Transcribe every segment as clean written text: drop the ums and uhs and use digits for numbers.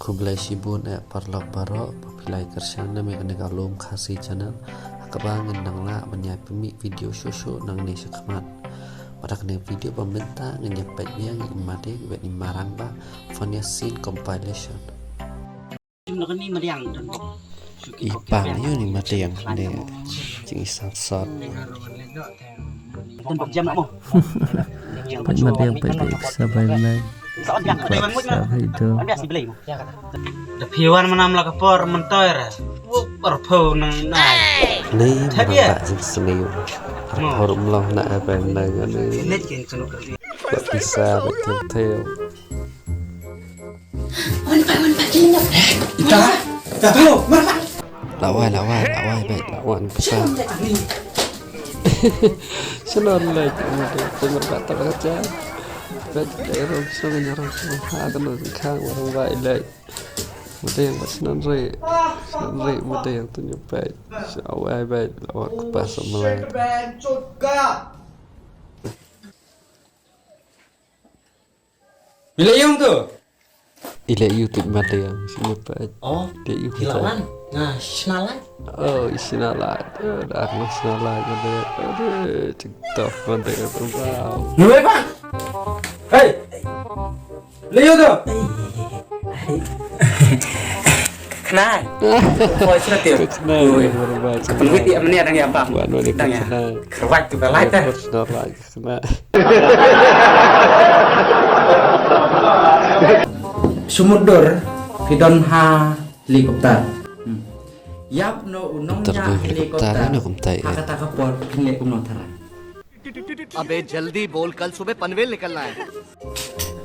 Kublai Shibun parlok barok popilai kersana mekane kalum khasi channel akabang nang la banyai pemi video shosho nang ne sakmat pada kene video pemerintah ngenyepet yang imade wet marang ba fonia scene compilation ipang yo ni mate yang ne jing sat Tempat jam nak mo. Mate yang pada sabai lai. Sabai itu. Ada si beli mo. Da piwan manam la kapor mentoir. Por pho nang nai. nei ba jing sneyo harum long na apa na ngane Net kin sunu kerja. bisa betul tel Ita. Tak tahu. Mana? lawai baik lawan besar senang lagi tengok kata kerja baik daerah suruh nyarang semua akan kang orang baik lagi muda yang senang re muda yang tunjuk baik awal baik lawan kupas melai Bila yung tu? ile YouTube muda yang tunjuk baik Oh, dia YouTube hilawan. Nah, senalan. oh isinalah dah isinalah muda TikTok muda yang wow Nuwe pa. Hey. Leo tu. Kenal. Kau sudah tiup. Penuh dia meni ada yang apa? Buat wali Dang ya. kenal. Kerwat tu belai teh. Kenal lagi kena. Sumudor Fidon ha helikopter. Yap no unongnya helikopter helikopter. na kumtai. Kata kapor kini umno thara. अबे जल्दी बोल कल सुबह पनवेल निकलना है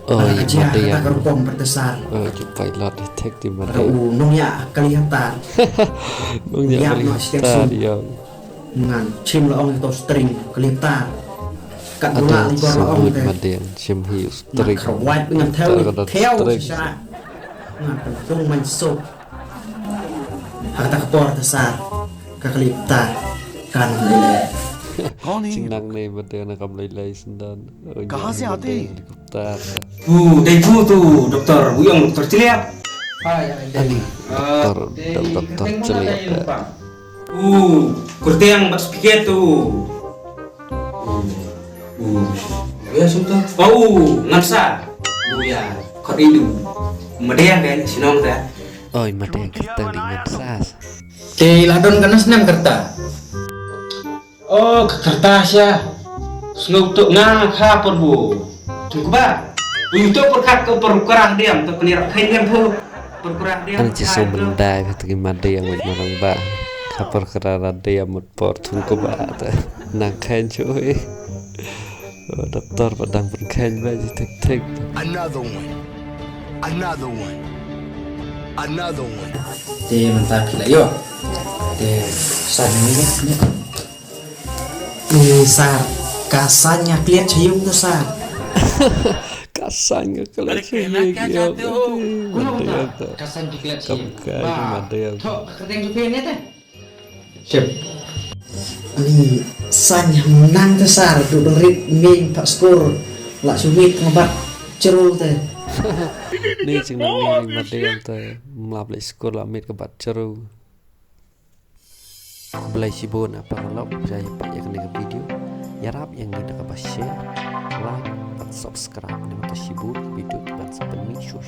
Oh iya mata yang gerbong berdesar. oh pilot detek di mata. Unongnya kelihatan. Nungnya Yap, paling no, setiap besar sum. yang Dengan cim laong itu string kelihatan. Kat ada bola libor laong sebut teh. mata yang sim hiu Nak string. kerwat dengan theo theo string. sisa. Dengan pentung mansuk. Kata kapor besar. Kelihatan kan lele. कौन है Cinang nih mata yang nakam lelai sendan. कहाँ से आते हैं? Helikopter. Deju tu doktor, buyong doktor ciliap. Ani dokter celik. Kurte yang bak speaker tu. Ya sudah. Ngansa. Ya, kor idu. Medean kan sinong teh. Oh mata yang ketang dengan sas. Ladon kena senang kerta. Oh, kertas ya. Senguk ngang kha perbu. Tunggu ba. Untuk perkat ke perkurang diam tu penir khain tu. Perkurang diam. Ani ciso mendai betul mata yang marang ba. Kapar kerana dia mutpor tunggu ba. Nangkain cuy. Doktor padang pun kain baju tek. another one another one another one Te mantap gila yo. Te sana ni ni sar kasanya kliat cium tu sar. Kasangnya kalau sini dia. Kasan dikliat cium. Kamu mata yang. Tok kereng supirnya teh. Sip. Ni sanya menang tu sar duduk rit ming pak skor. Lak sumit ngebat cerul teh. Ni cinglang ni mata yang tu melabeli sekolah mit kebat ceru. Belai sibun apa kalau saya pak yang kena video. Ya rap yang ni nak share, like, dan subscribe. Ni mata sibun video tu ban sampai ni show.